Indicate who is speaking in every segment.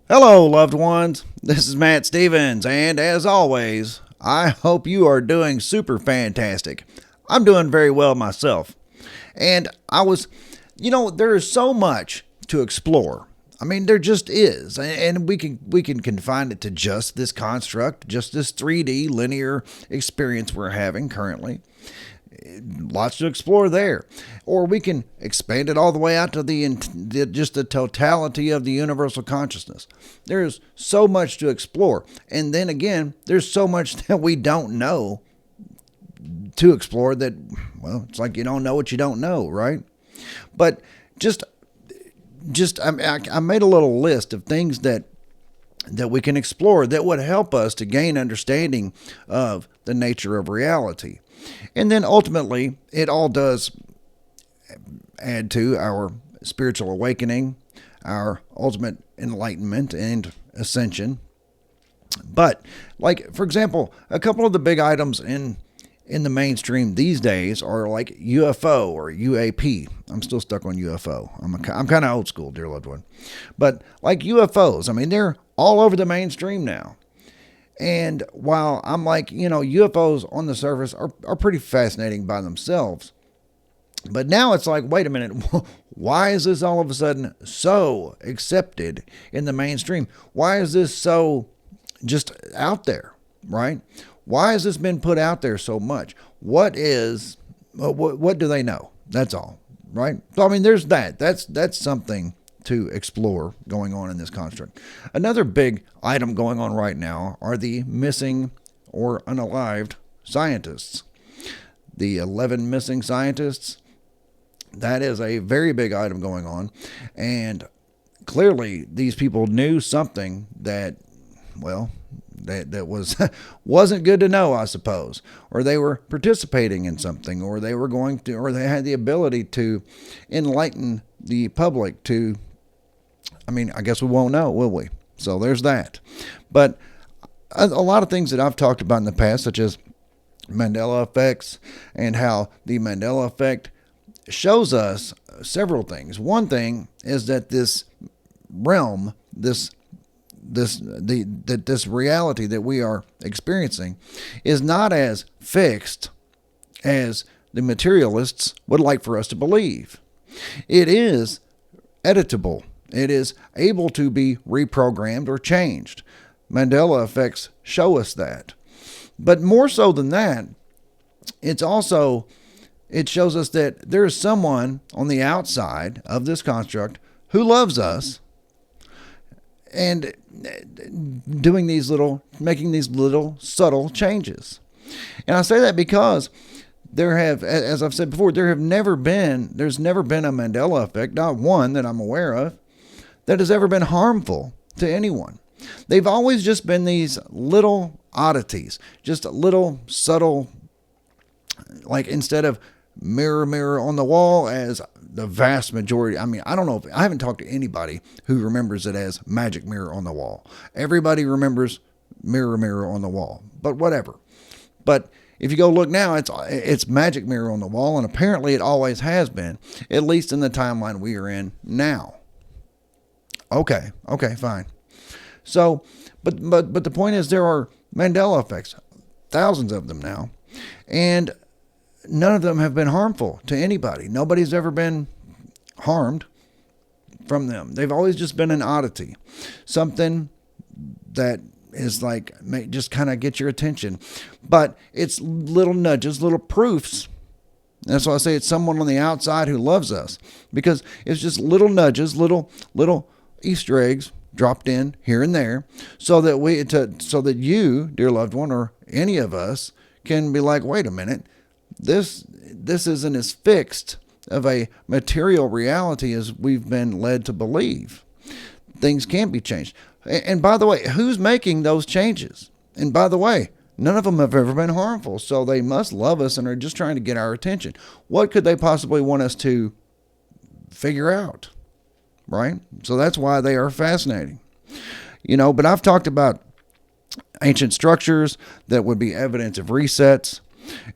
Speaker 1: Hello, loved ones. This is Matt Stevens, and as always, I hope you are doing super fantastic. I'm doing very well myself. And there is so much to explore. I mean, there just is, and we can confine it to just this construct, just this 3D linear experience we're having currently. Lots to explore there, or we can expand it all the way out to just the totality of the universal consciousness. There's so much to explore, and then again, there's so much that we don't know to explore. That, well, it's like you don't know what you don't know, right? But I made a little list of things that we can explore that would help us to gain understanding of the nature of reality. And then ultimately, it all does add to our spiritual awakening, our ultimate enlightenment and ascension. But, like, for example, a couple of the big items in the mainstream these days are like UFO or UAP. I'm still stuck on UFO. I'm kind of old school, dear loved one. But like UFOs, I mean, they're all over the mainstream now. And while I'm like, UFOs on the surface are pretty fascinating by themselves. But now it's like, wait a minute, why is this all of a sudden so accepted in the mainstream? Why is this so just out there, right? Why has this been put out there so much? What do they know? That's all, right? So, I mean, there's that. That's something to explore going on in this construct. Another big item going on right now are the missing or unalived scientists. The 11 missing scientists, that is a very big item going on. And clearly these people knew something that, well, that wasn't good to know, I suppose, or they were participating in something, or they had the ability to enlighten the public to, I mean, I guess we won't know, will we? So there's that. But a lot of things that I've talked about in the past, such as Mandela effects, and how the Mandela effect shows us several things. One thing is that this realm, this reality that we are experiencing is not as fixed as the materialists would like for us to believe. It is editable. It is able to be reprogrammed or changed. Mandela effects show us that. But more so than that, it shows us that there is someone on the outside of this construct who loves us and making these little subtle changes. And I say that because as I've said before, there's never been a Mandela effect, not one that I'm aware of, that has ever been harmful to anyone. They've always just been these little oddities, just little subtle, like instead of mirror, mirror on the wall, as the vast majority, I mean, I don't know, I haven't talked to anybody who remembers it as magic mirror on the wall. Everybody remembers mirror, mirror on the wall, but whatever. But if you go look now, it's magic mirror on the wall, and apparently it always has been, at least in the timeline we are in now. Okay, fine. So, but the point is, there are Mandela effects, thousands of them now, and none of them have been harmful to anybody. Nobody's ever been harmed from them. They've always just been an oddity, something that is like, just kind of get your attention. But it's little nudges, little proofs. That's why I say it's someone on the outside who loves us, because it's just little nudges, little Easter eggs dropped in here and there, so that you, dear loved one, or any of us can be like, wait a minute, this isn't as fixed of a material reality as we've been led to believe. Things can be changed. And by the way, who's making those changes? And by the way, none of them have ever been harmful, so they must love us and are just trying to get our attention. What could they possibly want us to figure out? Right? So that's why they are fascinating. But I've talked about ancient structures that would be evidence of resets.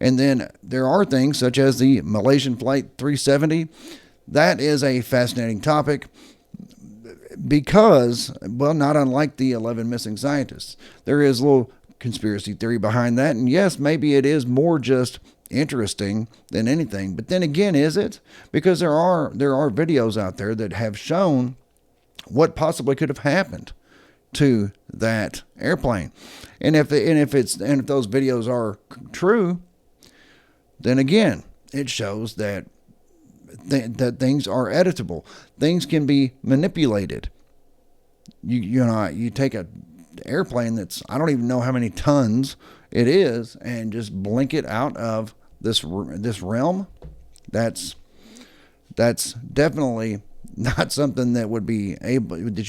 Speaker 1: And then there are things such as the Malaysian Flight 370. That is a fascinating topic. because, well, not unlike the 11 missing scientists, there is a little conspiracy theory behind that. And yes, maybe it is more just interesting than anything. But then again, is it? Because there are videos out there that have shown what possibly could have happened to that airplane. And if those videos are true, then again, it shows that that things are editable. Things can be manipulated. You take a airplane that's, I don't even know how many tons it is, and just blink it out of this realm. That's definitely not something that you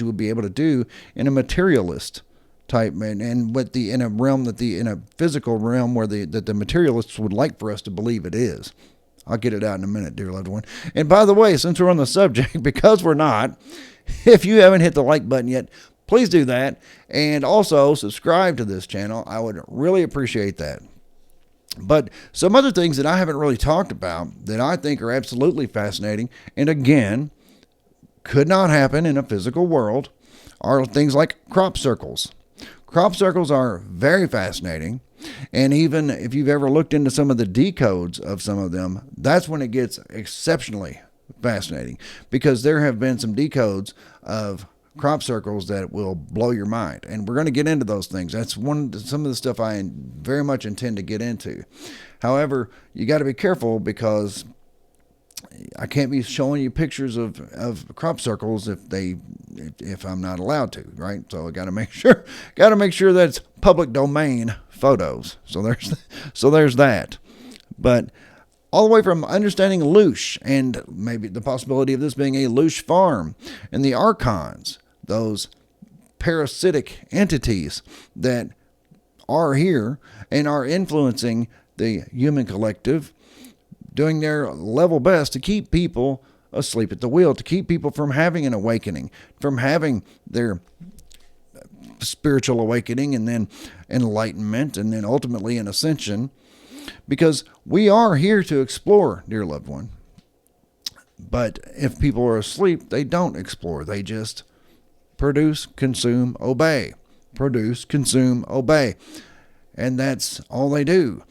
Speaker 1: would be able to do in a materialist type, and in a physical realm where the materialists would like for us to believe it is. I'll get it out in a minute, dear loved one. And by the way, since we're on the subject, because we're not, if you haven't hit the like button yet, please do that. And also subscribe to this channel. I would really appreciate that. But some other things that I haven't really talked about that I think are absolutely fascinating, and again, could not happen in a physical world, are things like crop circles. Crop circles are very fascinating. And even if you've ever looked into some of the decodes of some of them, that's when it gets exceptionally fascinating, because there have been some decodes of crop circles that will blow your mind. And we're going to get into those things. That's some of the stuff I very much intend to get into. However, you got to be careful, because I can't be showing you pictures of crop circles if I'm not allowed to, right? So I got to make sure that's public domain photos. So there's that. But all the way from understanding Loosh, and maybe the possibility of this being a Loosh farm, and the archons, those parasitic entities that are here and are influencing the human collective, doing their level best to keep people asleep at the wheel, to keep people from having an awakening, from having their spiritual awakening, and then enlightenment, and then ultimately an ascension. Because we are here to explore, dear loved one. But if people are asleep, they don't explore. They just produce, consume, obey. Produce, consume, obey. And that's all they do.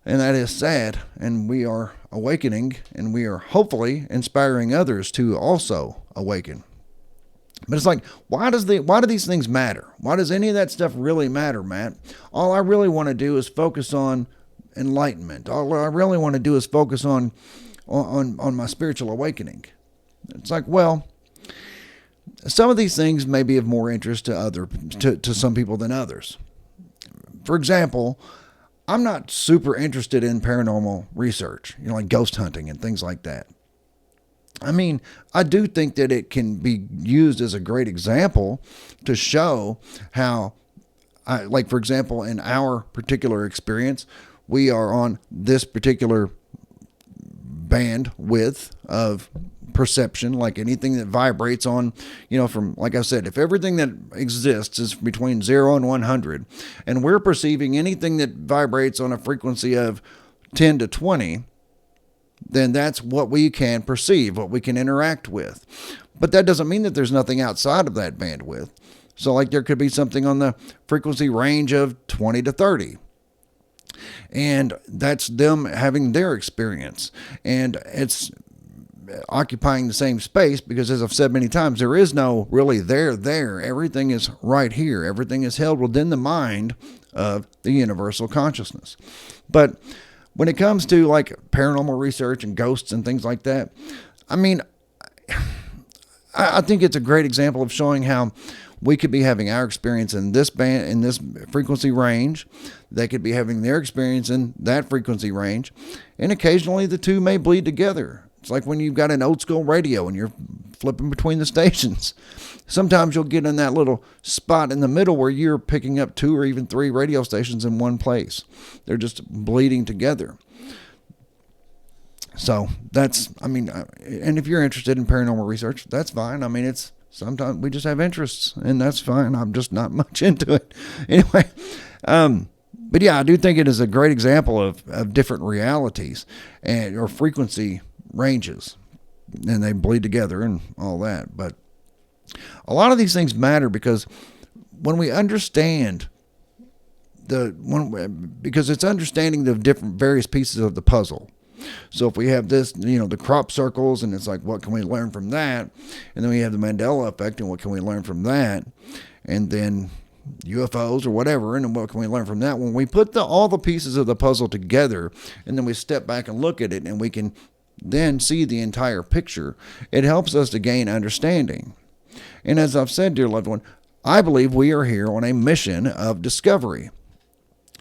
Speaker 1: And that is sad. And we are awakening, and we are hopefully inspiring others to also awaken. But it's like, why do these things matter? Why does any of that stuff really matter, Matt? All I really want to do is focus on enlightenment. All I really want to do is focus on my spiritual awakening. It's like, well, some of these things may be of more interest to some people than others. For example, I'm not super interested in paranormal research, like ghost hunting and things like that. I mean, I do think that it can be used as a great example to show how, like, for example, in our particular experience, we are on this particular bandwidth of perception, like anything that vibrates on, from, like I said, if everything that exists is between 0 and 100, and we're perceiving anything that vibrates on a frequency of 10 to 20, then that's what we can perceive, what we can interact with. But that doesn't mean that there's nothing outside of that bandwidth. So like there could be something on the frequency range of 20 to 30. And that's them having their experience. And it's occupying the same space, because as I've said many times, there is no really there. Everything is right here. Everything is held within the mind of the universal consciousness. But when it comes to like paranormal research and ghosts and things like that, I mean, I think it's a great example of showing how we could be having our experience in this band, in this frequency range. They could be having their experience in that frequency range. And occasionally the two may bleed together. It's like when you've got an old school radio and you're flipping between the stations. Sometimes you'll get in that little spot in the middle where you're picking up 2 or even 3 radio stations in one place. They're just bleeding together. So that's, and if you're interested in paranormal research, that's fine. I mean, it's sometimes we just have interests, and that's fine. I'm just not much into it. Anyway, but yeah, I do think it is a great example of different realities or frequency ranges, and they bleed together and all that. But A lot of these things matter because when we understand because it's understanding the different various pieces of the puzzle. So if we have this, the crop circles, and it's like, what can we learn from that? And then we have the Mandela effect, and what can we learn from that? And then UFOs or whatever, and what can we learn from that? When we put all the pieces of the puzzle together, and then we step back and look at it, and we can then see the entire picture, it helps us to gain understanding. And as I've said, dear loved one, I believe we are here on a mission of discovery.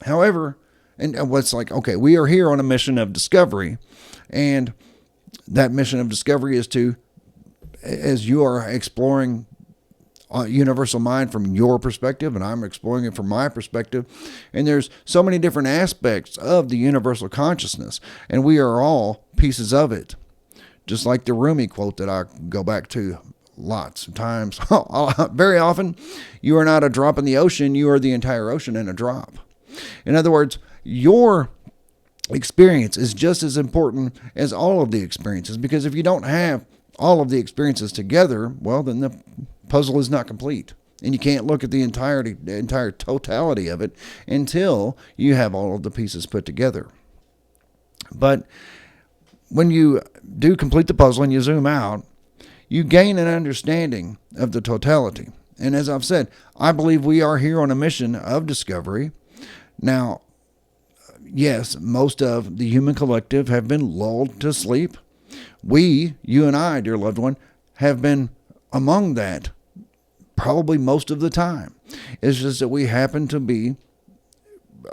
Speaker 1: However, and what's like, okay, we are here on a mission of discovery, and that mission of discovery is to, as you are exploring universal mind from your perspective, and I'm exploring it from my perspective, and there's so many different aspects of the universal consciousness, and we are all pieces of it. Just like the Rumi quote that I go back to lots of times, very often, you are not a drop in the ocean, you are the entire ocean in a drop. In other words, your experience is just as important as all of the experiences, because if you don't have all of the experiences together, well, then the puzzle is not complete. And you can't look at the entire totality of it until you have all of the pieces put together. But when you do complete the puzzle and you zoom out, you gain an understanding of the totality. And as I've said, I believe we are here on a mission of discovery. Now, yes, most of the human collective have been lulled to sleep. We, you and I, dear loved one, have been among that probably most of the time. It's just that we happen to be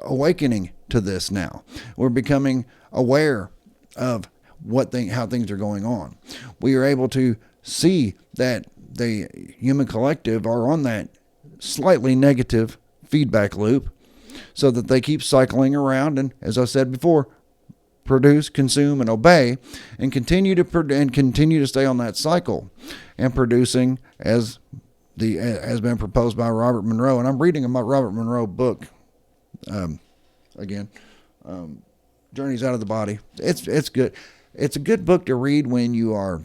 Speaker 1: awakening to this now. We're becoming aware of how things are going on. We are able to see that the human collective are on that slightly negative feedback loop, so that they keep cycling around and, as I said before, produce, consume, and obey, and continue to stay on that cycle, and producing as been proposed by Robert Monroe. And I'm reading a Robert Monroe book again, Journeys Out of the Body. It's good. It's a good book to read when you are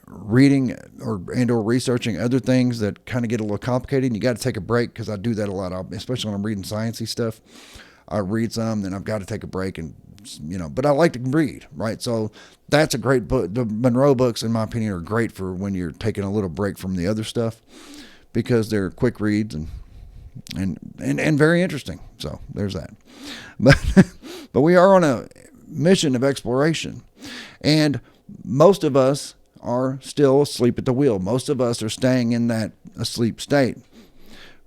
Speaker 1: reading or researching other things that kind of get a little complicated, and you got to take a break, because I do that a lot, especially when I'm reading sciencey stuff. I read some, then I've got to take a break, and but I like to read, right? So that's a great book. The Monroe books, in my opinion, are great for when you're taking a little break from the other stuff, because they're quick reads and very interesting. So there's that. But we are on a mission of exploration, and most of us are still asleep at the wheel. Most of us are staying in that asleep state.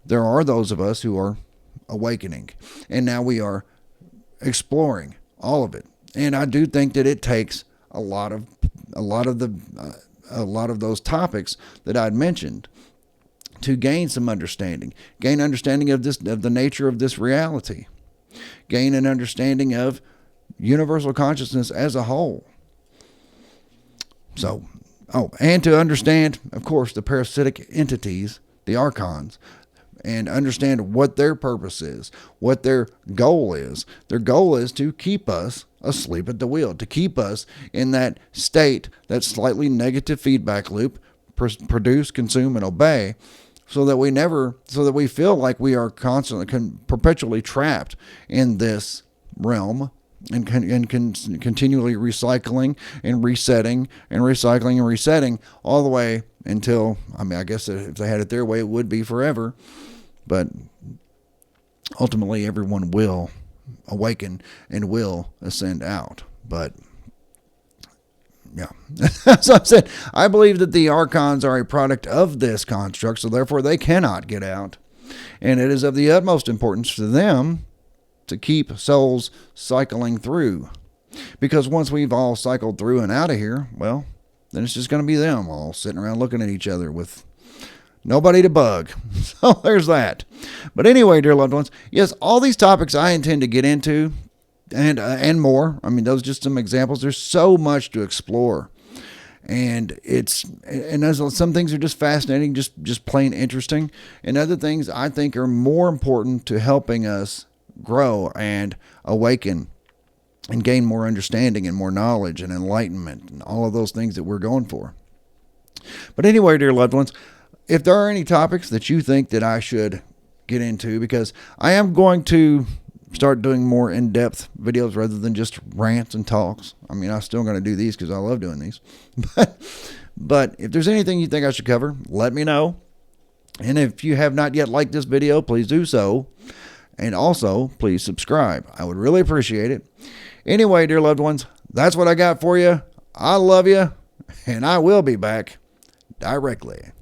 Speaker 1: There are those of us who are awakening, and now we are exploring all of it. And I do think that it takes a lot of those topics that I'd mentioned to gain some understanding, gain understanding of the nature of this reality, gain an understanding of universal consciousness as a whole. So, and to understand, of course, the parasitic entities, the archons, and understand what their purpose is, what their goal is. Their goal is to keep us asleep at the wheel, to keep us in that state, that slightly negative feedback loop, produce, consume, and obey, so that we feel like we are perpetually trapped in this realm, and continually recycling and resetting and recycling and resetting all the way until, I guess if they had it their way, it would be forever. But ultimately, everyone will awaken and will ascend out. But yeah, as I said, I believe that the archons are a product of this construct, so therefore they cannot get out. And it is of the utmost importance to them to keep souls cycling through. Because once we've all cycled through and out of here, well, then it's just going to be them all sitting around looking at each other with nobody to bug. So there's that. But anyway, dear loved ones, yes, all these topics I intend to get into, and more. Those are just some examples. There's so much to explore. And some things are just fascinating, just plain interesting. And other things I think are more important to helping us grow and awaken and gain more understanding and more knowledge and enlightenment and all of those things that we're going for. But anyway, dear loved ones, if there are any topics that you think that I should get into, because I am going to start doing more in-depth videos rather than just rants and talks. I mean, I'm still going to do these because I love doing these. But if there's anything you think I should cover, let me know. And if you have not yet liked this video, please do so. And also, please subscribe. I would really appreciate it. Anyway, dear loved ones, that's what I got for you. I love you, and I will be back directly.